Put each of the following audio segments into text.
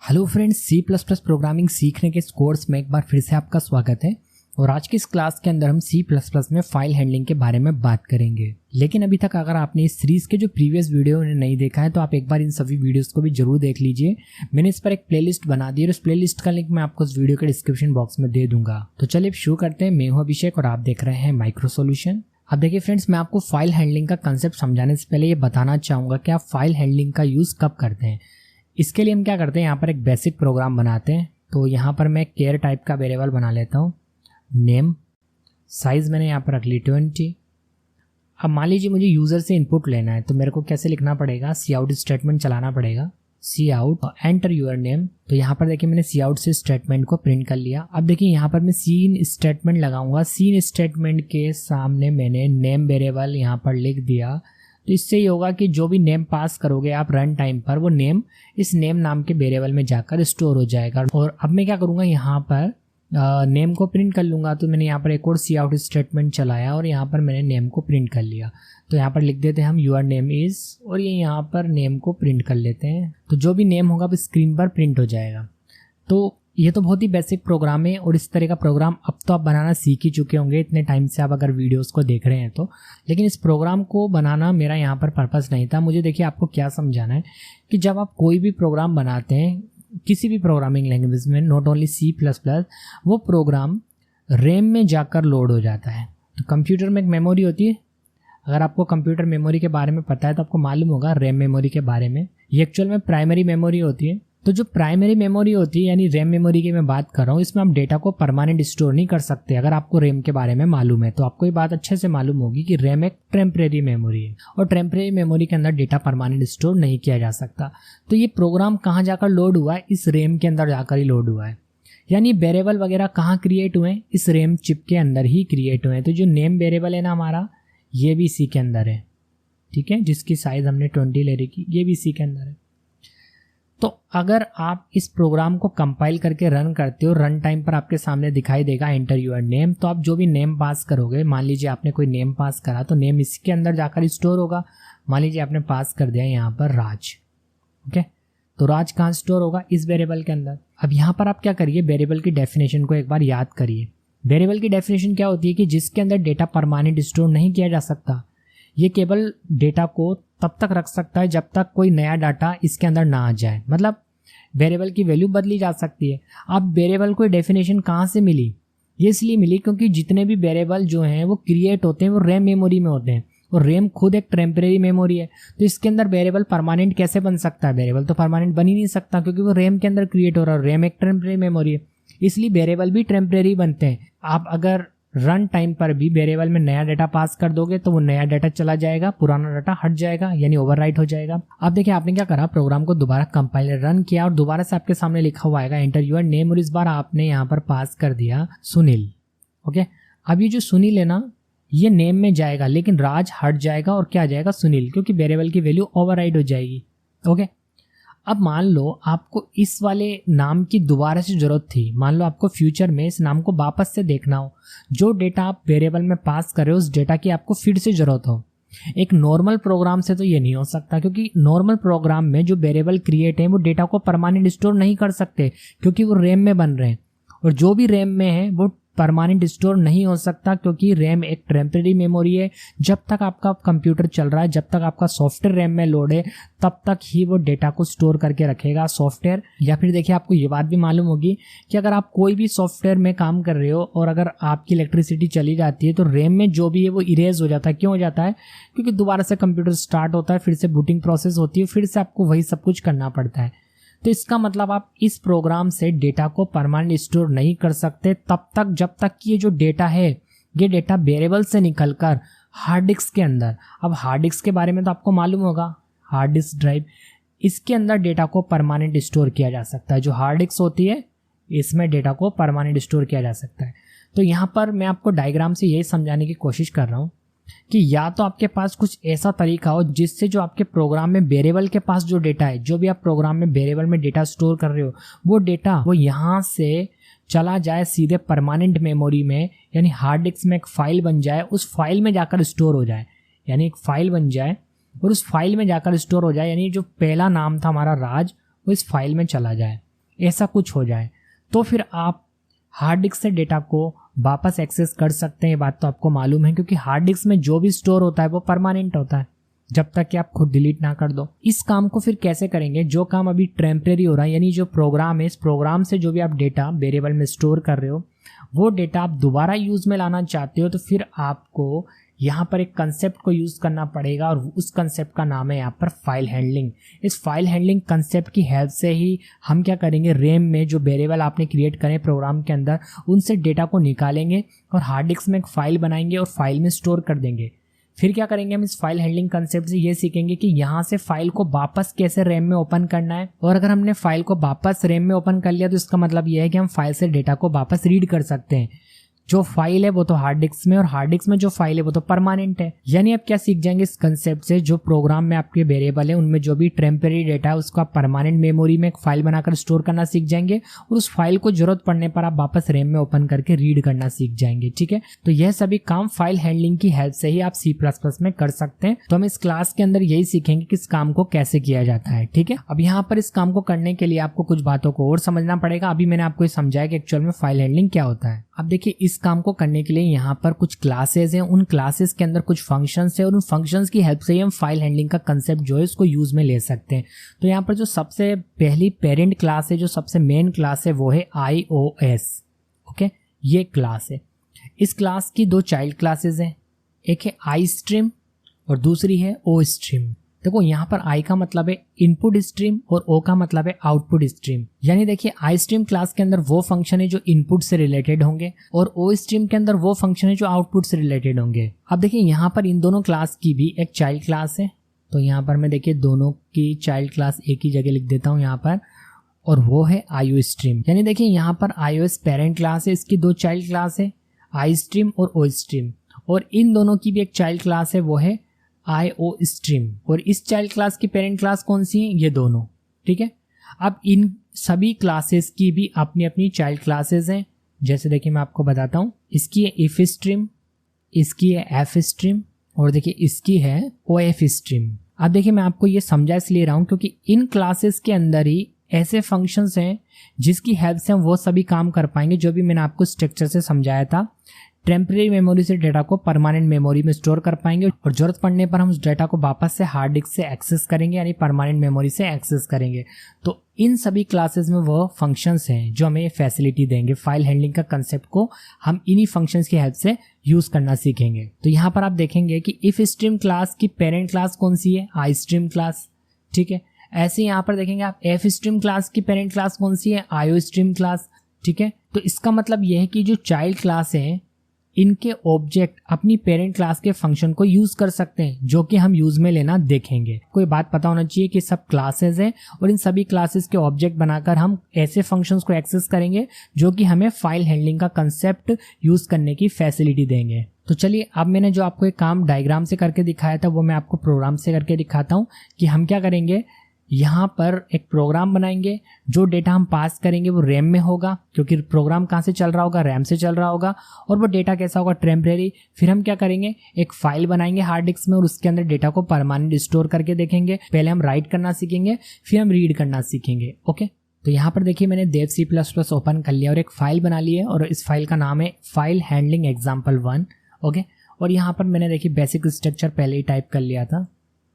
Hello friends, C plus plus programming सीखने के इस कोर्स में एक बार फिर से आपका स्वागत है। और आज की इस क्लास के अंदर हम सी प्लस प्लस में फाइल हैंडलिंग के बारे में बात करेंगे। लेकिन अभी तक अगर आपने इस सीरीज के जो प्रीवियस वीडियो नहीं देखा है तो आप एक बार इन सभी वीडियोस को भी जरूर देख लीजिए। मैंने इस पर एक प्लेलिस्ट बना दी है और उस प्लेलिस्ट का लिंक मैं आपको इस वीडियो के डिस्क्रिप्शन बॉक्स में दे दूंगा। तो चलिए शुरू करते हैं। मैं हूं अभिषेक और आप देख रहे हैं माइक्रो सॉल्यूशन। अब देखिए फ्रेंड्स, मैं आपको फाइल हैंडलिंग का कंसेप्ट समझाने से पहले ये बताना चाहूँगा कि आप फाइल हैंडलिंग का यूज़ कब करते हैं। इसके लिए हम क्या करते हैं, यहाँ पर एक बेसिक प्रोग्राम बनाते हैं। तो यहाँ पर मैं केयर टाइप का वेरिएबल बना लेता हूँ। नेम साइज़ मैंने यहाँ पर रख ली 20। अब मान लीजिए मुझे यूज़र से इनपुट लेना है तो मेरे को कैसे लिखना पड़ेगा, सी आउट स्टेटमेंट चलाना पड़ेगा। सी आउट एंटर यूर नेम। तो यहाँ पर देखिए मैंने सी आउट से स्टेटमेंट को प्रिंट कर लिया। अब देखिए यहाँ पर मैं सीन स्टेटमेंट लगाऊंगा। सीन स्टेटमेंट के सामने मैंने नेम वेरिएबल यहाँ पर लिख दिया। तो इससे ये होगा कि जो भी नेम पास करोगे आप रन टाइम पर, वो नेम इस नेम नाम के वेरिएबल में जाकर स्टोर हो जाएगा। और अब मैं क्या करूँगा, यहाँ पर नेम को प्रिंट कर लूँगा। तो मैंने यहाँ पर एक और सी आउट स्टेटमेंट चलाया और यहाँ पर मैंने नेम को प्रिंट कर लिया। तो यहाँ पर लिख देते हैं हम यूर नेम इज़, और ये यहाँ पर नेम को प्रिंट कर लेते हैं। तो जो भी नेम होगा वो स्क्रीन पर प्रिंट हो जाएगा। तो ये तो बहुत ही बेसिक प्रोग्राम है और इस तरह का प्रोग्राम अब तो आप बनाना सीख ही चुके होंगे इतने टाइम से आप अगर वीडियोस को देख रहे हैं तो। लेकिन इस प्रोग्राम को बनाना मेरा यहाँ पर पर्पस नहीं था। मुझे देखिए आपको क्या समझाना है कि जब आप कोई भी प्रोग्राम बनाते हैं किसी भी प्रोग्रामिंग लैंग्वेज में, not only C plus plus, वो प्रोग्राम रैम में जाकर लोड हो जाता है। तो कंप्यूटर में एक मेमोरी होती है। अगर आपको कंप्यूटर मेमोरी के बारे में पता है तो आपको मालूम होगा रैम मेमोरी के बारे में। ये एक्चुअल में प्राइमरी मेमोरी होती है। तो जो प्राइमरी मेमोरी होती है यानी रैम मेमोरी की मैं बात कर रहा हूँ, इसमें आप डेटा को परमानेंट स्टोर नहीं कर सकते। अगर आपको रैम के बारे में मालूम है तो आपको ये बात अच्छे से मालूम होगी कि रैम एक टेम्परेरी मेमोरी है और टेम्परेरी मेमोरी के अंदर डेटा परमानेंट स्टोर नहीं किया जा सकता। तो ये प्रोग्राम कहाँ जाकर लोड हुआ है, इस रैम के अंदर जाकर ही लोड हुआ है। यानी वेरिएबल वगैरह कहाँ क्रिएट हुए हैं, इस रैम चिप के अंदर ही क्रिएट हुए हैं। तो जो नेम वेरिएबल है ना हमारा, ये भी इसी के अंदर है, ठीक है, जिसकी साइज हमने 20 ले रखी, ये भी इसी के अंदर है। तो अगर आप इस प्रोग्राम को कंपाइल करके रन करते हो, रन टाइम पर आपके सामने दिखाई देगा एंटर यूर नेम। तो आप जो भी नेम पास करोगे, मान लीजिए आपने कोई नेम पास करा तो नेम इसके अंदर जाकर स्टोर होगा। मान लीजिए आपने पास कर दिया यहाँ पर राज, ओके, तो राज कहाँ स्टोर होगा, इस वेरिएबल के अंदर। अब यहाँ पर आप क्या करिए, वेरिएबल की डेफिनेशन को एक बार याद करिए। वेरिएबल की डेफिनेशन क्या होती है कि जिसके अंदर डेटा परमानेंट स्टोर नहीं किया जा सकता। ये केवल डेटा को तब तक रख सकता है जब तक कोई नया डाटा इसके अंदर ना आ जाए। मतलब वेरिएबल की वैल्यू बदली जा सकती है। अब वेरिएबल को डेफिनेशन कहाँ से मिली, ये इसलिए मिली क्योंकि जितने भी वेरिएबल जो हैं वो क्रिएट होते हैं वो रैम मेमोरी में होते हैं और रैम खुद एक टेम्परेरी मेमोरी है। तो इसके अंदर वेरिएबल परमानेंट कैसे बन सकता है, वेरिएबल तो परमानेंट बन ही नहीं सकता क्योंकि वो रैम के अंदर क्रिएट हो रहा है। रैम एक टेम्परेरी मेमोरी है, इसलिए वेरिएबल भी टेम्परेरी बनते हैं। आप अगर रन टाइम पर भी वेरिएबल में नया डाटा पास कर दोगे तो वो नया डाटा चला जाएगा, पुराना डाटा हट जाएगा यानी ओवरराइट हो जाएगा। अब देखिए आपने क्या करा, प्रोग्राम को दोबारा कंपाइल रन किया और दोबारा से आपके सामने लिखा हुआ आएगा एंटर यूर नेम, और इस बार आपने यहाँ पर पास कर दिया सुनील, ओके। अब ये जो सुनील है ना, ये नेम में जाएगा लेकिन राज हट जाएगा और क्या आ जाएगा, सुनील, क्योंकि वेरिएबल की वैल्यू ओवरराइट हो जाएगी, ओके। अब मान लो आपको इस वाले नाम की दोबारा से जरूरत थी, मान लो आपको फ्यूचर में इस नाम को वापस से देखना हो, जो डेटा आप वेरिएबल में पास कर रहे हो उस डेटा की आपको फिर से जरूरत हो। एक नॉर्मल प्रोग्राम से तो ये नहीं हो सकता क्योंकि नॉर्मल प्रोग्राम में जो वेरिएबल क्रिएट है वो डेटा को परमानेंट स्टोर नहीं कर सकते क्योंकि वो रैम में बन रहे हैं, और जो भी रैम में है वो परमानेंट स्टोर नहीं हो सकता क्योंकि रैम एक टेम्परेरी मेमोरी है। जब तक आपका कंप्यूटर चल रहा है, जब तक आपका सॉफ्टवेयर रैम में लोड है, तब तक ही वो डेटा को स्टोर करके रखेगा सॉफ्टवेयर। या फिर देखिए आपको ये बात भी मालूम होगी कि अगर आप कोई भी सॉफ्टवेयर में काम कर रहे हो और अगर आपकी इलेक्ट्रिसिटी चली जाती है तो रैम में जो भी है वो इरेज हो जाता है। क्यों हो जाता है, क्योंकि दोबारा से कंप्यूटर स्टार्ट होता है, फिर से बूटिंग प्रोसेस होती है, फिर से आपको वही सब कुछ करना पड़ता है। तो इसका मतलब आप इस प्रोग्राम से डेटा को परमानेंट स्टोर नहीं कर सकते तब तक जब तक कि ये जो डेटा है ये डेटा वेरिएबल से निकलकर हार्ड डिस्क के अंदर, अब हार्ड डिस्क के बारे में तो आपको मालूम होगा, हार्ड डिस्क ड्राइव, इसके अंदर डेटा को परमानेंट स्टोर किया जा सकता है। जो हार्ड डिस्क होती है इसमें डेटा को परमानेंट स्टोर किया जा सकता है। तो यहाँ पर मैं आपको डायग्राम से यही समझाने की कोशिश कर रहा हूँ कि या तो आपके पास कुछ ऐसा तरीका हो जिससे जो आपके प्रोग्राम में वेरिएबल के पास जो डेटा है, जो भी आप प्रोग्राम में वेरिएबल में डेटा स्टोर कर रहे हो, वो डेटा वो यहाँ से चला जाए सीधे परमानेंट मेमोरी में, यानी हार्ड डिस्क में एक फाइल बन जाए, उस फाइल में जाकर स्टोर हो जाए। यानी एक फाइल बन जाए और उस फाइल में जाकर स्टोर हो जाए, यानी जो पहला नाम था हमारा राज वो इस फाइल में चला जाए। ऐसा कुछ हो जाए तो फिर आप हार्ड डिस्क से डेटा को वापस एक्सेस कर सकते हैं। ये बात तो आपको मालूम है, क्योंकि हार्ड डिस्क में जो भी स्टोर होता है वो परमानेंट होता है जब तक कि आप खुद डिलीट ना कर दो। इस काम को फिर कैसे करेंगे? जो काम अभी टेम्परेरी हो रहा है, यानी जो प्रोग्राम है, इस प्रोग्राम से जो भी आप डेटा वेरिएबल में स्टोर कर रहे हो वो डेटा आप दोबारा यूज में लाना चाहते हो, तो फिर आपको यहाँ पर एक कंसेप्ट को यूज करना पड़ेगा और उस कंसेप्ट का नाम है यहाँ पर फाइल हैंडलिंग। इस फाइल हैंडलिंग कंसेप्ट की हेल्प से ही हम क्या करेंगे, रैम में जो वेरिएबल आपने क्रिएट करें प्रोग्राम के अंदर उनसे डेटा को निकालेंगे और हार्ड डिस्क में एक फाइल बनाएंगे और फाइल में स्टोर कर देंगे। फिर क्या करेंगे, हम इस फाइल हैंडलिंग कंसेप्ट से ये सीखेंगे कि यहाँ से फाइल को वापस कैसे रैम में ओपन करना है, और अगर हमने फाइल को वापस रैम में ओपन कर लिया तो इसका मतलब यह है कि हम फाइल से डेटा को वापस रीड कर सकते हैं। जो फाइल है वो तो हार्ड डिस्क में, और हार्ड डिस्क में जो फाइल है वो तो परमानेंट है। यानी आप क्या सीख जाएंगे इस कंसेप्ट से, जो प्रोग्राम में आपके वेरिएबल है उनमें जो भी टेम्परेरी डेटा है उसको आप परमानेंट मेमोरी में एक फाइल बनाकर स्टोर करना सीख जाएंगे, और उस फाइल को जरूरत पड़ने पर आप वापस रैम में ओपन करके रीड करना सीख जाएंगे। ठीक है, तो यह सभी काम फाइल हैंडलिंग की हेल्प से ही आप C++ में कर सकते हैं। तो हम इस क्लास के अंदर यही सीखेंगे कि इस काम को कैसे किया जाता है। ठीक है, अब यहाँ पर इस काम को करने के लिए आपको कुछ बातों को और समझना पड़ेगा। अभी मैंने आपको समझाया कि एक्चुअल में फाइल हैंडलिंग क्या होता है। अब देखिए, इस काम को करने के लिए यहाँ पर कुछ क्लासेस हैं, उन क्लासेस के अंदर कुछ फंक्शंस है और उन फंक्शंस की हेल्प से ही हम फाइल हैंडलिंग का कंसेप्ट जो है उसको यूज में ले सकते हैं। तो यहाँ पर जो सबसे पहली पेरेंट क्लास है, जो सबसे मेन क्लास है वो है iOS। ओके, ये क्लास है। इस क्लास की दो चाइल्ड क्लासेस हैं, एक है iStream और दूसरी है oStream। देखो, यहाँ पर I का मतलब है इनपुट स्ट्रीम और O का मतलब है आउटपुट स्ट्रीम। यानी देखिए, iStream क्लास के अंदर वो फंक्शन है जो इनपुट से रिलेटेड होंगे और oStream के अंदर वो फंक्शन है जो आउटपुट से रिलेटेड होंगे। अब देखिए, यहाँ पर इन दोनों क्लास की भी एक चाइल्ड क्लास है, तो यहाँ पर मैं देखिए दोनों की चाइल्ड क्लास एक ही जगह लिख देता हूँ यहाँ पर, और वो है iOStream। यानी देखिए, यहाँ पर iOS पेरेंट क्लास है, इसकी दो चाइल्ड क्लास है iStream और oStream, और इन दोनों की भी एक चाइल्ड क्लास है वो है iOStream, और इस चाइल्ड क्लास की पेरेंट क्लास कौन सी है? ये दोनों। ठीक है, अब इन सभी क्लासेस की भी अपनी अपनी चाइल्ड क्लासेस हैं। जैसे देखिए, मैं आपको बताता हूँ, इसकी है ifstream, इसकी है fstream और देखिए इसकी है ofstream। अब देखिए, मैं आपको ये समझा इसलिए रहा हूँ क्योंकि इन क्लासेस के अंदर ही ऐसे फंक्शंस हैं जिसकी हेल्प से हम वो सभी काम कर पाएंगे जो भी मैंने आपको स्ट्रक्चर से समझाया था। टेम्परेरी मेमोरी से डेटा को परमानेंट मेमोरी में स्टोर कर पाएंगे और जरूरत पड़ने पर हम उस डेटा को वापस से हार्ड डिस्क से एक्सेस करेंगे, यानी परमानेंट मेमोरी से एक्सेस करेंगे। तो इन सभी क्लासेस में वो फंक्शंस हैं जो हमें फैसिलिटी देंगे। फाइल हैंडलिंग का कंसेप्ट को हम इन्हीं फंक्शंस की हेल्प से यूज करना सीखेंगे। तो यहाँ पर आप देखेंगे कि ifstream क्लास की पेरेंट क्लास कौन सी है? iStream class. ठीक है, ऐसे यहाँ पर देखेंगे आप fstream क्लास की पेरेंट क्लास कौन सी है? iOStream class. ठीक है, तो इसका मतलब यह है कि जो चाइल्ड क्लास है इनके ऑब्जेक्ट अपनी पेरेंट क्लास के फंक्शन को यूज कर सकते हैं, जो कि हम यूज में लेना देखेंगे। कोई बात पता होना चाहिए कि सब क्लासेस हैं और इन सभी क्लासेस के ऑब्जेक्ट बनाकर हम ऐसे फंक्शंस को एक्सेस करेंगे जो कि हमें फाइल हैंडलिंग का कंसेप्ट यूज करने की फैसिलिटी देंगे। तो चलिए, अब मैंने जो आपको एक काम डायग्राम से करके दिखाया था वो मैं आपको प्रोग्राम से करके दिखाता हूँ कि हम क्या करेंगे। यहाँ पर एक प्रोग्राम बनाएंगे, जो डेटा हम पास करेंगे वो रैम में होगा, क्योंकि प्रोग्राम कहाँ से चल रहा होगा? रैम से चल रहा होगा, और वो डेटा कैसा होगा? टेम्परेरी। फिर हम क्या करेंगे, एक फाइल बनाएंगे हार्ड डिस्क में और उसके अंदर डेटा को परमानेंट स्टोर करके देखेंगे। पहले हम राइट करना सीखेंगे, फिर हम रीड करना सीखेंगे। ओके, तो यहाँ पर देखिए, मैंने देव C++ ओपन कर लिया और एक फाइल बना ली है, और इस फाइल का नाम है फाइल हैंडलिंग example1। ओके, और यहाँ पर मैंने देखिए बेसिक स्ट्रक्चर पहले ही टाइप कर लिया था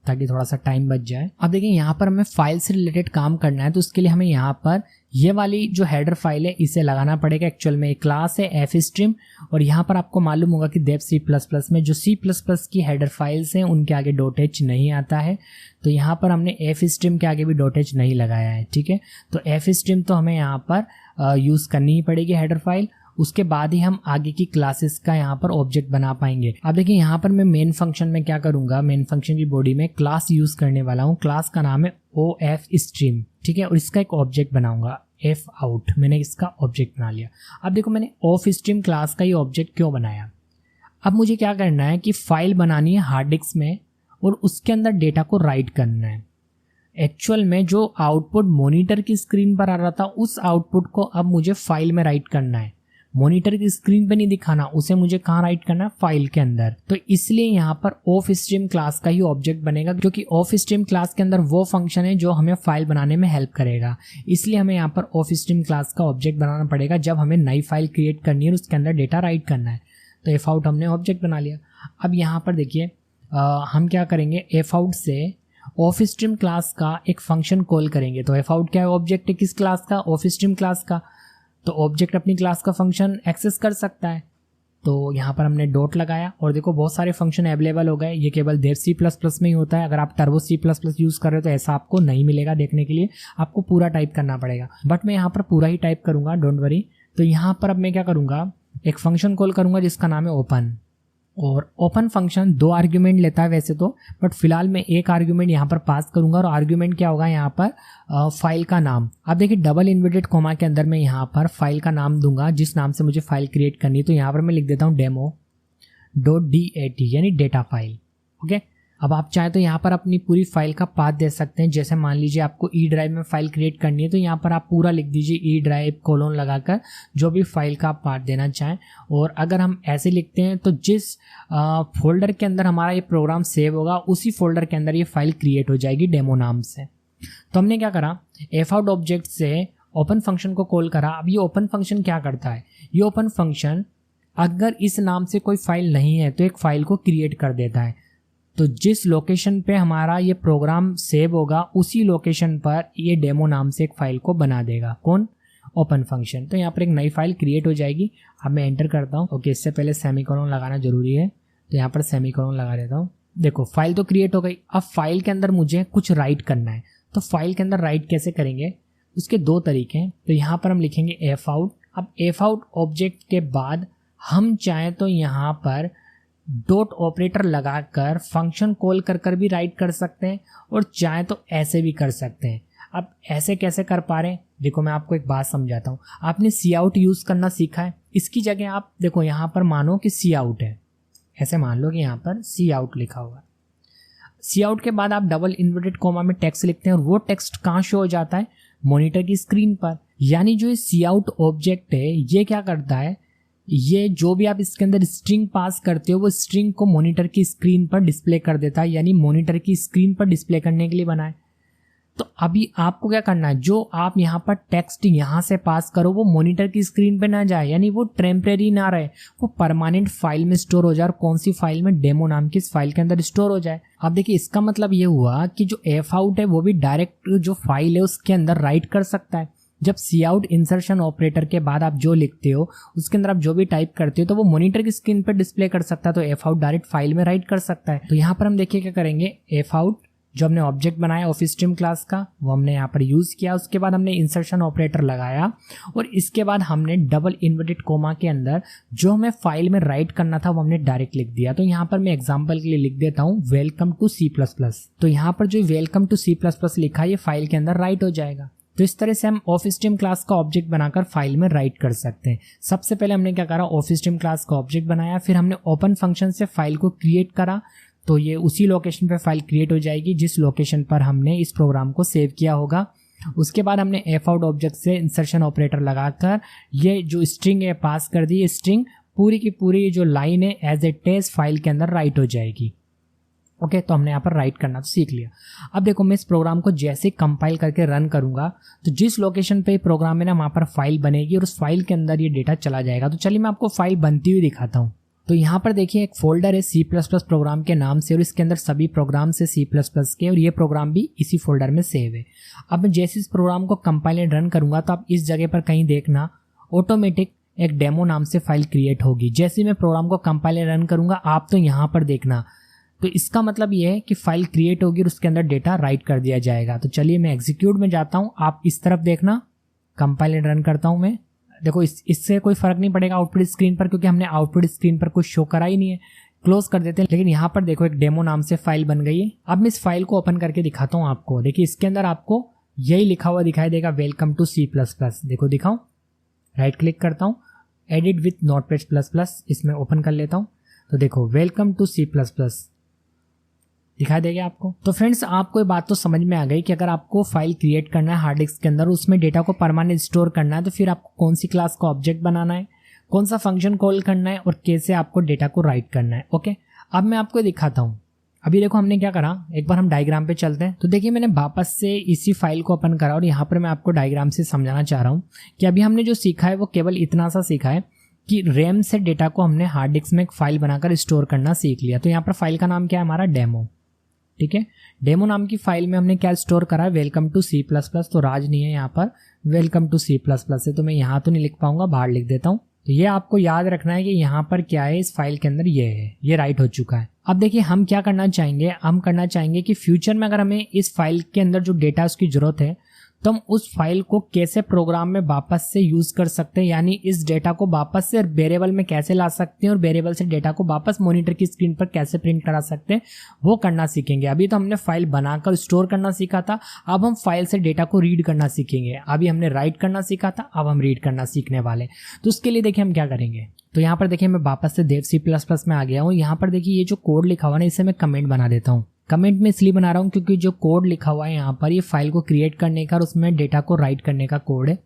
ताकि थोड़ा सा टाइम बच जाए। अब देखिए, यहाँ पर हमें फाइल से रिलेटेड काम करना है, तो उसके लिए हमें यहाँ पर ये वाली जो हेडर फाइल है इसे लगाना पड़ेगा। एक्चुअल में एक क्लास है fstream, और यहाँ पर आपको मालूम होगा कि देव C++ में जो C++ की हेडर फाइल्स हैं उनके आगे .h नहीं आता है, तो यहाँ पर हमने fstream के आगे भी .h नहीं लगाया है। ठीक है, तो fstream तो हमें यहाँ पर यूज़ करनी ही पड़ेगी हेडर फाइल, उसके बाद ही हम आगे की क्लासेस का यहाँ पर ऑब्जेक्ट बना पाएंगे। अब देखिए, यहाँ पर मैं मेन फंक्शन में क्या करूंगा, मेन फंक्शन की बॉडी में क्लास यूज करने वाला हूँ। क्लास का नाम है ofstream। ठीक है, और इसका एक ऑब्जेक्ट बनाऊंगा fout। मैंने इसका ऑब्जेक्ट बना लिया। अब देखो, मैंने ofstream क्लास का ये ऑब्जेक्ट क्यों बनाया। अब मुझे क्या करना है कि फाइल बनानी है हार्ड डिस्क में और उसके अंदर डेटा को राइट करना है। एक्चुअल में जो आउटपुट मॉनिटर की स्क्रीन पर आ रहा था उस आउटपुट को अब मुझे फाइल में राइट करना है। मॉनिटर की स्क्रीन पे नहीं दिखाना, उसे मुझे कहाँ राइट करना है, फाइल के अंदर। तो इसलिए यहाँ पर ऑफ स्ट्रीम क्लास का ही ऑब्जेक्ट बनेगा, क्योंकि ऑफ स्ट्रीम क्लास के अंदर वो फंक्शन है जो हमें फाइल बनाने में हेल्प करेगा। इसलिए हमें यहाँ पर ऑफ स्ट्रीम क्लास का ऑब्जेक्ट बनाना पड़ेगा जब हमें नई फाइल क्रिएट करनी है और उसके अंदर डेटा राइट करना है। तो एफ आउट हमने ऑब्जेक्ट बना लिया। अब यहाँ पर देखिए हम क्या करेंगे, एफ आउट से ऑफ स्ट्रीम क्लास का एक फंक्शन कॉल करेंगे। तो एफ आउट क्या है, ऑब्जेक्ट है किस क्लास का, ऑफ स्ट्रीम क्लास का। तो ऑब्जेक्ट अपनी क्लास का फंक्शन एक्सेस कर सकता है। तो यहाँ पर हमने डॉट लगाया और देखो बहुत सारे फंक्शन अवेलेबल हो गए। ये केवल देव C++ में ही होता है, अगर आप टर्बो C++ यूज़ कर रहे हो तो ऐसा आपको नहीं मिलेगा देखने के लिए, आपको पूरा टाइप करना पड़ेगा। बट मैं यहाँ पर पूरा ही टाइप करूँगा, डोंट वरी। तो यहाँ पर अब मैं क्या करूँगा, एक फंक्शन कॉल करूँगा जिसका नाम है ओपन। और ओपन फंक्शन 2 आर्ग्यूमेंट लेता है वैसे तो, बट फिलहाल मैं एक आर्ग्यूमेंट यहाँ पर पास करूँगा और आर्ग्यूमेंट क्या होगा यहाँ पर, फाइल का नाम। अब देखिए डबल इन्वर्टेड कोमा के अंदर मैं यहाँ पर फाइल का नाम दूंगा जिस नाम से मुझे फाइल क्रिएट करनी है। तो यहाँ पर मैं लिख देता हूँ demo.dat यानी डेटा फाइल। ओके, अब आप चाहे तो यहाँ पर अपनी पूरी फाइल का पाथ दे सकते हैं। जैसे मान लीजिए आपको ई ड्राइव में फाइल क्रिएट करनी है तो यहाँ पर आप पूरा लिख दीजिए ई ड्राइव कोलोन लगाकर जो भी फाइल का आप पाथ देना चाहें। और अगर हम ऐसे लिखते हैं तो जिस फोल्डर के अंदर हमारा ये प्रोग्राम सेव होगा उसी फोल्डर के अंदर ये फाइल क्रिएट हो जाएगी डेमो नाम से। तो हमने क्या करा, एफ आउट ऑब्जेक्ट से ओपन फंक्शन को कॉल करा। अब ये ओपन फंक्शन क्या करता है, ये ओपन फंक्शन अगर इस नाम से कोई फाइल नहीं है तो एक फाइल को क्रिएट कर देता है। तो जिस लोकेशन पे हमारा ये प्रोग्राम सेव होगा उसी लोकेशन पर ये डेमो नाम से एक फाइल को बना देगा। कौन, ओपन फंक्शन। तो यहाँ पर एक नई फाइल क्रिएट हो जाएगी। अब मैं एंटर करता हूँ। ओके, इससे पहले सेमीकोलन लगाना जरूरी है, तो यहाँ पर सेमीकोलन लगा देता हूँ। देखो फाइल तो क्रिएट हो गई। अब फाइल के अंदर मुझे कुछ राइट करना है। तो फाइल के अंदर राइट कैसे करेंगे, उसके 2 तरीके हैं। तो यहाँ पर हम लिखेंगे एफ आउट। अब एफ आउट ऑब्जेक्ट के बाद हम चाहें तो यहाँ पर डॉट ऑपरेटर लगाकर फंक्शन कॉल कर भी राइट कर सकते हैं और चाहे तो ऐसे भी कर सकते हैं। अब ऐसे कैसे कर पा रहे हैं, देखो मैं आपको एक बात समझाता हूँ। आपने सी आउट यूज़ करना सीखा है, इसकी जगह आप देखो यहाँ पर मानो कि सी आउट है, ऐसे मान लो कि यहाँ पर सी आउट लिखा हुआ है। सी आउट के बाद आप डबल इन्वर्टेड कोमा में टेक्स्ट लिखते हैं और वो टेक्स्ट कहाँ शो हो जाता है, मॉनिटर की स्क्रीन पर। यानी जो ये सी आउट ऑब्जेक्ट है ये क्या करता है, ये जो भी आप इसके अंदर स्ट्रिंग पास करते हो वो स्ट्रिंग को मॉनिटर की स्क्रीन पर डिस्प्ले कर देता है, यानी मॉनिटर की स्क्रीन पर डिस्प्ले करने के लिए बना है। तो अभी आपको क्या करना है, जो आप यहाँ पर टेक्स्ट यहाँ से पास करो वो मॉनिटर की स्क्रीन पे ना जाए, यानी वो टेम्परेरी ना रहे, वो परमानेंट फाइल में स्टोर हो जाए। और कौन सी फाइल में, डेमो नाम की इस फाइल के अंदर स्टोर हो जाए। अब देखिए इसका मतलब ये हुआ कि जो एफ आउट है वो भी डायरेक्ट जो फाइल है उसके अंदर राइट कर सकता है। जब सी आउट इंसर्शन ऑपरेटर के बाद आप जो लिखते हो उसके अंदर आप जो भी टाइप करते हो तो वो मॉनिटर की स्क्रीन पर डिस्प्ले कर सकता है। तो एफ आउट डायरेक्ट फाइल में राइट कर सकता है। तो यहाँ पर हम देखिए क्या करेंगे, एफ आउट जो हमने ऑब्जेक्ट बनाया ऑफ स्ट्रीम क्लास का वो हमने यहाँ पर यूज़ किया। उसके बाद हमने इंसर्शन ऑपरेटर लगाया और इसके बाद हमने डबल इन्वर्टेड कोमा के अंदर जो हमें फाइल में राइट करना था वो हमने डायरेक्ट लिख दिया। तो यहाँ पर मैं एग्जांपल के लिए लिख देता हूँ वेलकम टू C++। तो यहाँ पर जो वेलकम टू C++ लिखा है ये फाइल के अंदर राइट हो जाएगा। तो इस तरह से हम ऑफ स्ट्रीम क्लास का ऑब्जेक्ट बनाकर फाइल में राइट कर सकते हैं। सबसे पहले हमने क्या करा, ऑफ स्ट्रीम क्लास का ऑब्जेक्ट बनाया, फिर हमने ओपन फंक्शन से फाइल को क्रिएट करा। तो ये उसी लोकेशन पे फाइल क्रिएट हो जाएगी जिस लोकेशन पर हमने इस प्रोग्राम को सेव किया होगा। उसके बाद हमने एफ आउट ऑब्जेक्ट से इंसर्शन ऑपरेटर लगाकर ये जो स्ट्रिंग है पास कर दी। स्ट्रिंग पूरी की पूरी जो लाइन है एज ए टेस्ट फाइल के अंदर राइट हो जाएगी। ओके, तो हमने यहाँ पर राइट करना तो सीख लिया। अब देखो मैं इस प्रोग्राम को जैसे कंपाइल करके रन करूंगा तो जिस लोकेशन पे प्रोग्राम है ना वहाँ पर फाइल बनेगी और उस फाइल के अंदर ये डेटा चला जाएगा। तो चलिए मैं आपको फाइल बनती हुई दिखाता हूँ। तो यहाँ पर देखिए एक फोल्डर है C++ प्रोग्राम के नाम से और इसके अंदर सभी प्रोग्राम से C++ के, और ये प्रोग्राम भी इसी फोल्डर में सेव है। अब मैं जैसे इस प्रोग्राम को कंपाइल एंड रन करूंगा तो आप इस जगह पर कहीं देखना ऑटोमेटिक एक डेमो नाम से फाइल क्रिएट होगी। जैसे मैं प्रोग्राम को कंपाइल एंड रन करूंगा आप तो यहाँ पर देखना, तो इसका मतलब ये है कि फाइल क्रिएट होगी और उसके अंदर डेटा राइट कर दिया जाएगा। तो चलिए मैं एग्जीक्यूट में जाता हूँ, आप इस तरफ देखना, कंपाइल एंड रन करता हूँ मैं। देखो इससे कोई फर्क नहीं पड़ेगा आउटपुट स्क्रीन पर क्योंकि हमने आउटपुट स्क्रीन पर कुछ शो करा ही नहीं है। क्लोज कर देते हैं। लेकिन यहाँ पर देखो एक डेमो नाम से फाइल बन गई है। अब मैं इस फाइल को ओपन करके दिखाता हूँ आपको। देखिए इसके अंदर आपको यही लिखा हुआ दिखाई देगा, वेलकम टू C++। देखो दिखाऊं, राइट क्लिक करता हूँ, एडिट विथ नोटपैड++, इसमें ओपन कर लेता हूँ। तो देखो वेलकम टू C++ दिखाई देगा आपको। तो फ्रेंड्स आपको ये बात तो समझ में आ गई कि अगर आपको फाइल क्रिएट करना है हार्ड डिस्क के अंदर, उसमें डेटा को परमानेंट स्टोर करना है, तो फिर आपको कौन सी क्लास का ऑब्जेक्ट बनाना है, कौन सा फंक्शन कॉल करना है और कैसे आपको डेटा को राइट करना है। ओके, अब मैं आपको दिखाता हूँ। अभी देखो हमने क्या करा, एक बार हम डायग्राम पे चलते हैं। तो देखिए मैंने वापस से इसी फाइल को ओपन करा और यहाँ पर मैं आपको डायग्राम से समझाना चाह रहा हूँ कि अभी हमने जो सीखा है वो केवल इतना सा सीखा है कि रैम से डेटा को हमने हार्ड डिस्क में एक फाइल बनाकर स्टोर करना सीख लिया। तो यहाँ पर फाइल का नाम क्या है हमारा, डेमो। ठीक है, डेमो नाम की फाइल में हमने क्या स्टोर करा है, welcome to C plus plus. तो राज नहीं है यहाँ पर, welcome to C plus plus है, तो मैं यहाँ तो नहीं लिख पाऊंगा, बाहर लिख देता हूँ। तो ये आपको याद रखना है कि यहाँ पर क्या है, इस फाइल के अंदर ये है, ये राइट हो चुका है। अब देखिए हम क्या करना चाहेंगे, हम करना चाहेंगे कि फ्यूचर में अगर हमें इस फाइल के अंदर जो डेटा उसकी जरूरत है तो हम उस फाइल को कैसे प्रोग्राम में वापस से यूज कर सकते हैं, यानी इस डेटा को वापस से वेरिएबल में कैसे ला सकते हैं और वेरिएबल से डेटा को वापस मॉनिटर की स्क्रीन पर कैसे प्रिंट करा सकते हैं, वो करना सीखेंगे। अभी तो हमने फाइल बनाकर स्टोर करना सीखा था, अब हम फाइल से डेटा को रीड करना सीखेंगे। अभी हमने राइट करना सीखा था, अब हम रीड करना सीखने वाले। तो उसके लिए देखिए हम क्या करेंगे, तो यहाँ पर देखिए मैं वापस से देव सी प्लस प्लस में आ गया हूँ। यहाँ पर देखिए ये जो कोड लिखा हुआ है इसे मैं कमेंट बना देता हूँ। कमेंट में इसलिए बना रहा हूँ क्योंकि जो कोड लिखा हुआ है यहाँ पर ये फाइल को क्रिएट करने का और उसमें डेटा को राइट करने का कोड है।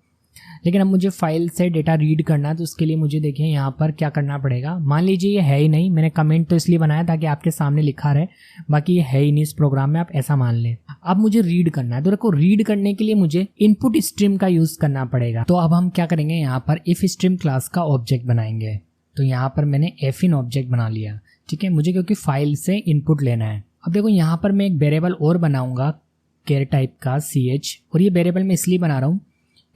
लेकिन अब मुझे फाइल से डेटा रीड करना है, तो उसके लिए मुझे देखिए यहाँ पर क्या करना पड़ेगा। मान लीजिए ये है ही नहीं, मैंने कमेंट तो इसलिए बनाया ताकि आपके सामने लिखा रहे, बाकी ये है ही नहीं इस प्रोग्राम में, आप ऐसा मान लें। अब मुझे रीड करना है, तो देखो रीड करने के लिए मुझे इनपुट स्ट्रीम का यूज करना पड़ेगा। तो अब हम क्या करेंगे, यहाँ पर इफ स्ट्रीम क्लास का ऑब्जेक्ट बनाएंगे। तो यहाँ पर मैंने एफ इन ऑब्जेक्ट बना लिया। ठीक है, मुझे क्योंकि फाइल से इनपुट लेना है। अब देखो यहाँ पर मैं एक वेरिएबल और बनाऊंगा केयर टाइप का ch, और ये वेरिएबल मैं इसलिए बना रहा हूँ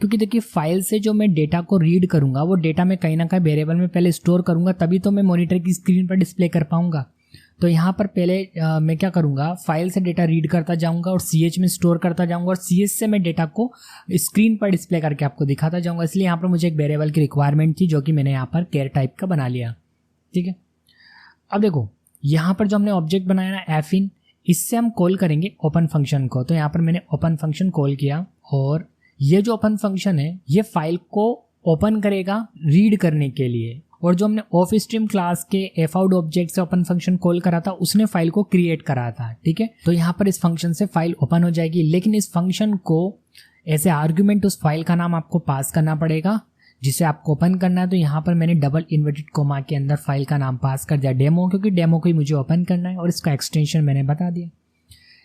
क्योंकि देखिए फाइल से जो मैं डेटा को रीड करूंगा वो डेटा मैं कहीं ना कहीं वेरिएबल में पहले स्टोर करूंगा, तभी तो मैं मॉनिटर की स्क्रीन पर डिस्प्ले कर पाऊंगा। तो यहाँ पर पहले मैं क्या करूंगा, फाइल से डेटा रीड करता जाऊंगा और ch में स्टोर करता जाऊंगा और ch से मैं डेटा को स्क्रीन पर डिस्प्ले करके आपको दिखाता जाऊंगा। इसलिए यहाँ पर मुझे एक वेरिएबल की रिक्वायरमेंट थी जो कि मैंने यहाँ पर केयर टाइप का बना लिया। ठीक है, अब देखो यहाँ पर जो हमने ऑब्जेक्ट बनाया ना एफ इन, इससे हम कॉल करेंगे ओपन फंक्शन को। तो यहाँ पर मैंने ओपन फंक्शन कॉल किया और ये जो ओपन फंक्शन है ये फाइल को ओपन करेगा रीड करने के लिए। और जो हमने ऑफ स्ट्रीम क्लास के एफ आउट ऑब्जेक्ट से ओपन फंक्शन कॉल करा था उसने फाइल को क्रिएट करा था। ठीक है, तो यहाँ पर इस फंक्शन से फाइल ओपन हो जाएगी, लेकिन इस फंक्शन को एज ए आर्ग्यूमेंट उस फाइल का नाम आपको पास करना पड़ेगा जिसे आपको ओपन करना है। तो यहाँ पर मैंने डबल इन्वर्टेड कोमा के अंदर फाइल का नाम पास कर दिया डेमो, क्योंकि डेमो को ही मुझे ओपन करना है और इसका एक्सटेंशन मैंने बता दिया।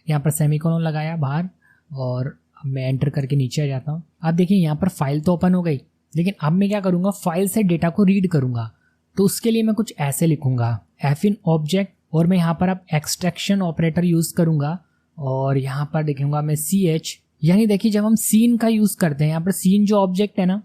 यहाँ पर सेमीकोलन लगाया बाहर और मैं एंटर करके नीचे आ जाता हूँ। अब देखिए यहाँ पर फाइल तो ओपन हो गई, लेकिन अब मैं क्या करूँगा, फाइल से डेटा को रीड करूँगा। तो उसके लिए मैं कुछ ऐसे लिखूँगा एफ इन ऑब्जेक्ट, और मैं यहाँ पर अब एक्सट्रैक्शन ऑपरेटर यूज़ करूँगा और यहाँ पर देखूँगा मैं ch, यानी देखिए जब हम सीन का यूज़ करते हैं यहाँ पर सीन जो ऑब्जेक्ट है ना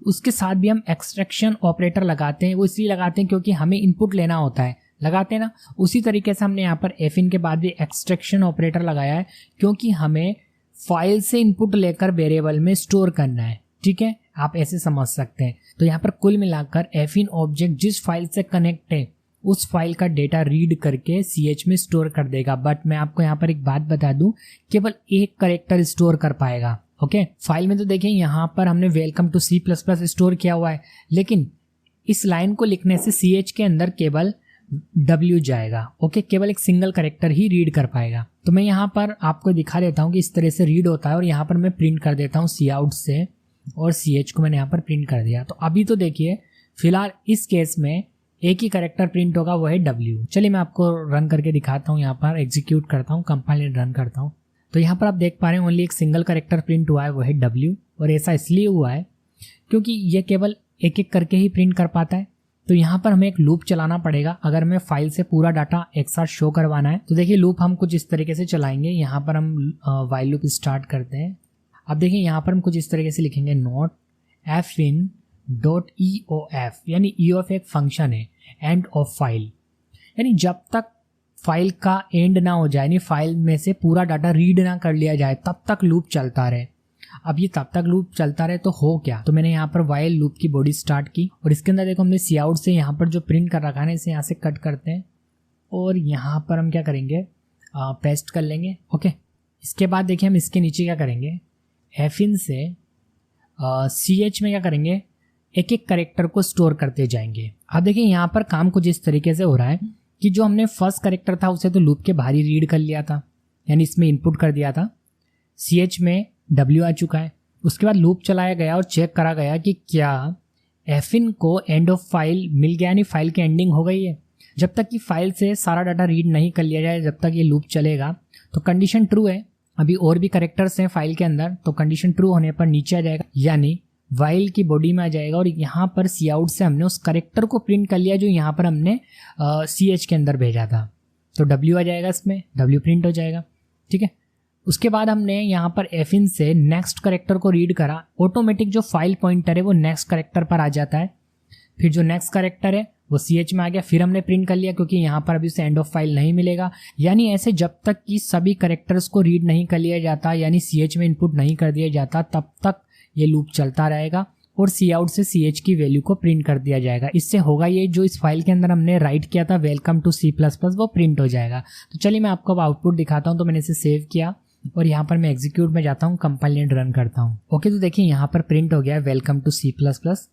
उसके साथ भी हम एक्सट्रैक्शन ऑपरेटर लगाते हैं। वो इसलिए लगाते हैं क्योंकि हमें इनपुट लेना होता है, लगाते हैं ना। उसी तरीके से हमने यहाँ पर एफ इन के बाद भी एक्सट्रैक्शन ऑपरेटर लगाया है क्योंकि हमें फाइल से इनपुट लेकर वेरिएबल में स्टोर करना है। ठीक है, आप ऐसे समझ सकते हैं। तो यहाँ पर कुल मिलाकर एफ इन ऑब्जेक्ट जिस फाइल से कनेक्ट है उस फाइल का डेटा रीड करके ch में स्टोर कर देगा। बट मैं आपको यहाँ पर एक बात बता दूं, केवल एक कैरेक्टर स्टोर कर पाएगा। ओके, फाइल में तो देखें यहाँ पर हमने welcome to C plus plus store किया हुआ है, लेकिन इस लाइन को लिखने से ch के अंदर केवल w जाएगा। ओके, केवल एक सिंगल कैरेक्टर ही रीड कर पाएगा। तो मैं यहाँ पर आपको दिखा देता हूँ कि इस तरह से रीड होता है और यहाँ पर मैं प्रिंट कर देता हूँ सी आउट से, और ch को मैंने यहाँ पर प्रिंट कर दिया। तो अभी तो देखिए फिलहाल इस केस में एक ही कैरेक्टर प्रिंट होगा, वो है w। चलिए मैं आपको रन करके दिखाता हूँ। यहाँ पर एग्जीक्यूट करता हूँ, कंपाइल रन करता हूँ। तो यहाँ पर आप देख पा रहे हैं ओनली एक सिंगल कैरेक्टर प्रिंट हुआ है, वो है w। और ऐसा इसलिए हुआ है क्योंकि ये केवल एक एक करके ही प्रिंट कर पाता है। तो यहाँ पर हमें एक लूप चलाना पड़ेगा अगर हमें फाइल से पूरा डाटा एक साथ शो करवाना है। तो देखिए लूप हम कुछ इस तरीके से चलाएंगे। यहाँ पर हम वाइल लूप स्टार्ट करते हैं। अब देखिए यहाँ पर हम कुछ इस तरीके से लिखेंगे not F in dot E O F, यानी ई ऑफ एक फंक्शन है, एंड ऑफ फाइल, यानी जब तक फाइल का एंड ना हो जाए, यानी फाइल में से पूरा डाटा रीड ना कर लिया जाए, तब तक लूप चलता रहे। अब ये तब तक लूप चलता रहे तो हो क्या, तो मैंने यहाँ पर वाइल लूप की बॉडी स्टार्ट की और इसके अंदर देखो हमने सी आउट से यहाँ पर जो प्रिंट कर रखा है इसे यहाँ से कट करते हैं और यहाँ पर हम क्या करेंगे, पेस्ट कर लेंगे। ओके, इसके बाद देखिए हम इसके नीचे क्या करेंगे, एफ इन से ch में क्या करेंगे, एक एक कैरेक्टर को स्टोर करते जाएंगे। अब देखिए यहाँ पर काम कुछ इस तरीके से हो रहा है कि जो हमने फर्स्ट कैरेक्टर था उसे तो लूप के बाहर ही रीड कर लिया था, यानी इसमें इनपुट कर दिया था, ch में w आ चुका है। उसके बाद लूप चलाया गया और चेक करा गया कि क्या एफिन को एंड ऑफ फाइल मिल गया, यानी फाइल की एंडिंग हो गई है। जब तक कि फाइल से सारा डाटा रीड नहीं कर लिया जाए, जब तक ये लूप चलेगा, तो कंडीशन ट्रू है। अभी और भी कैरेक्टर्स हैं फाइल के अंदर, तो कंडीशन ट्रू होने पर नीचे आ जाएगा, यानी वाइल की बॉडी में आ जाएगा। और यहाँ पर सी आउट से हमने उस कैरेक्टर को प्रिंट कर लिया जो यहाँ पर हमने सी एच के अंदर भेजा था, तो डब्ल्यू आ जाएगा, इसमें डब्ल्यू प्रिंट हो जाएगा। ठीक है, उसके बाद हमने यहाँ पर एफिन से नेक्स्ट कैरेक्टर को रीड करा, ऑटोमेटिक जो फाइल पॉइंटर है वो नेक्स्ट कैरेक्टर पर आ जाता है। फिर जो नेक्स्ट कैरेक्टर है वो सी एच में आ गया, फिर हमने प्रिंट कर लिया क्योंकि यहाँ पर अभी उसे एंड ऑफ फाइल नहीं मिलेगा। यानी ऐसे जब तक कि सभी कैरेक्टर्स को रीड नहीं कर लिया जाता, यानी सी एच में इनपुट नहीं कर दिया जाता, तब तक ये लूप चलता रहेगा और सी आउट से सी एच की वैल्यू को प्रिंट कर दिया जाएगा। इससे होगा ये, जो इस फाइल के अंदर हमने राइट किया था welcome to C plus plus, वो प्रिंट हो जाएगा। तो चलिए मैं आपको अब आउटपुट दिखाता हूँ। तो मैंने इसे सेव किया और यहाँ पर मैं एग्जीक्यूट में जाता हूँ, कंपाइल एंड रन करता हूँ। ओके, तो देखिए यहाँ पर प्रिंट हो गया है welcome to C plus plus.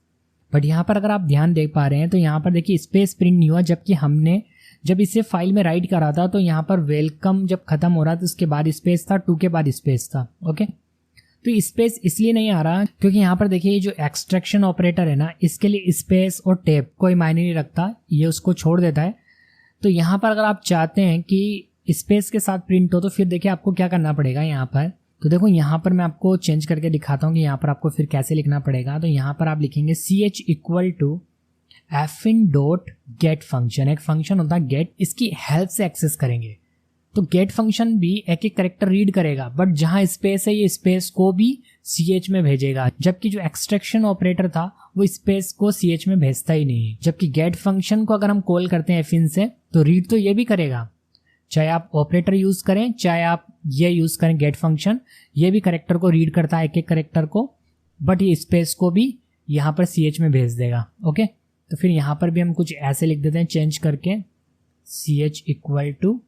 But यहाँ पर अगर आप ध्यान दे पा रहे हैं तो यहाँ पर देखिए स्पेस प्रिंट नहीं हुआ, जबकि हमने जब इसे फाइल में राइट करा था तो यहाँ पर वेलकम जब खत्म हो रहा था उसके बाद स्पेस था, टू के बाद स्पेस था। ओके, तो स्पेस इसलिए नहीं आ रहा क्योंकि यहाँ पर देखिए ये जो एक्सट्रैक्शन ऑपरेटर है ना, इसके लिए स्पेस और टैब कोई मायने नहीं रखता, ये उसको छोड़ देता है। तो यहाँ पर अगर आप चाहते हैं कि स्पेस के साथ प्रिंट हो तो फिर देखिए आपको क्या करना पड़ेगा यहाँ पर। तो देखो यहाँ पर मैं आपको चेंज करके दिखाता हूँ कि यहाँ पर आपको फिर कैसे लिखना पड़ेगा। तो यहाँ पर आप लिखेंगे C H equal to एफिन dot get function. एक फंक्शन होता है गेट, इसकी हेल्प से एक्सेस करेंगे। तो गेट फंक्शन भी एक एक कैरेक्टर रीड करेगा, बट जहाँ स्पेस है ये स्पेस को भी सी एच में भेजेगा, जबकि जो एक्सट्रैक्शन ऑपरेटर था वो स्पेस को सी एच में भेजता ही नहीं है। जबकि गेट फंक्शन को अगर हम कॉल करते हैं एफिन से तो रीड तो ये भी करेगा, चाहे आप ऑपरेटर यूज करें चाहे आप ये यूज करें गेट फंक्शन, ये भी कैरेक्टर को रीड करता है, एक एक कैरेक्टर को, बट ये स्पेस को भी यहाँ पर सी एच में भेज देगा। ओके, तो फिर यहाँ पर भी हम कुछ ऐसे लिख देते हैं चेंज करके C H equal to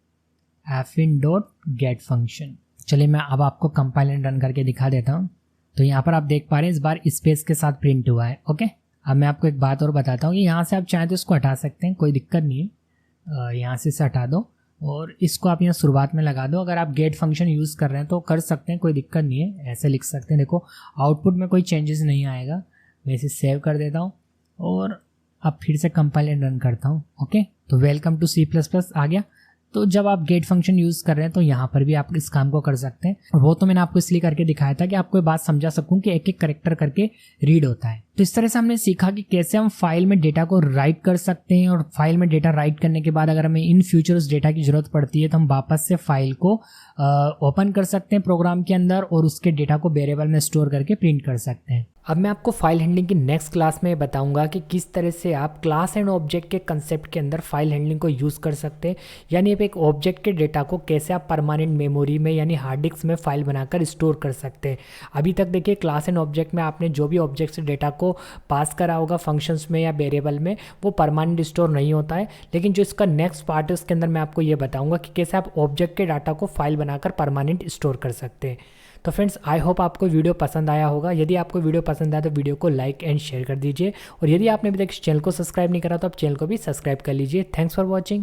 एफिन dot get function. चलिए मैं अब आपको कंपाइल एंड रन करके दिखा देता हूँ। तो यहाँ पर आप देख पा रहे हैं इस बार स्पेस के साथ प्रिंट हुआ है। ओके, अब मैं आपको एक बात और बताता हूँ कि यहाँ से आप चाहें तो इसको हटा सकते हैं, कोई दिक्कत नहीं है। यहाँ से इसे हटा दो और इसको आप यहाँ शुरुआत में लगा दो। अगर आप गेट फंक्शन यूज़ कर रहे हैं तो कर सकते हैं, कोई दिक्कत नहीं है, ऐसे लिख सकते हैं। देखो आउटपुट में कोई चेंजेस नहीं आएगा। मैं इसे सेव कर देता हूँ और अब फिर से कंपाइल एंड रन करता हूँ। ओके, तो welcome to C plus plus आ गया। तो जब आप गेट फंक्शन यूज़ कर रहे हैं तो यहाँ पर भी आप इस काम को कर सकते हैं। और वो तो मैंने आपको इसलिए करके दिखाया था कि आपको ये बात समझा सकूं कि एक एक कैरेक्टर करके रीड होता है। तो इस तरह से हमने सीखा कि कैसे हम फाइल में डेटा को राइट कर सकते हैं, और फाइल में डेटा राइट करने के बाद अगर हमें इन फ्यूचर उस डेटा की ज़रूरत पड़ती है तो हम वापस से फाइल को ओपन कर सकते हैं प्रोग्राम के अंदर और उसके डेटा को वेरिएबल में स्टोर करके प्रिंट कर सकते हैं। अब मैं आपको फाइल हैंडलिंग की नेक्स्ट क्लास में बताऊंगा कि किस तरह से आप क्लास एंड ऑब्जेक्ट के कंसेप्ट के अंदर फाइल हैंडलिंग को यूज़ कर सकते हैं, यानी आप एक ऑब्जेक्ट के डेटा को कैसे आप परमानेंट मेमोरी में यानी हार्ड डिस्क में फाइल बनाकर स्टोर कर सकते हैं। अभी तक देखिए क्लास एंड ऑब्जेक्ट में आपने जो भी ऑब्जेक्ट से डेटा को पास करा होगा फंक्शंस में या वेरिएबल में, वो परमानेंट स्टोर नहीं होता है। लेकिन जो इसका नेक्स्ट पार्ट है उसके अंदर मैं आपको ये बताऊँगा कि कैसे आप ऑब्जेक्ट के डाटा को फाइल बनाकर परमानेंट स्टोर कर सकते हैं। तो फ्रेंड्स आई होप आपको वीडियो पसंद आया होगा। यदि आपको वीडियो पसंद आया तो वीडियो को लाइक एंड शेयर कर दीजिए, और यदि आपने अभी तक इस चैनल को सब्सक्राइब नहीं करा तो आप चैनल को भी सब्सक्राइब कर लीजिए। Thanks for watching.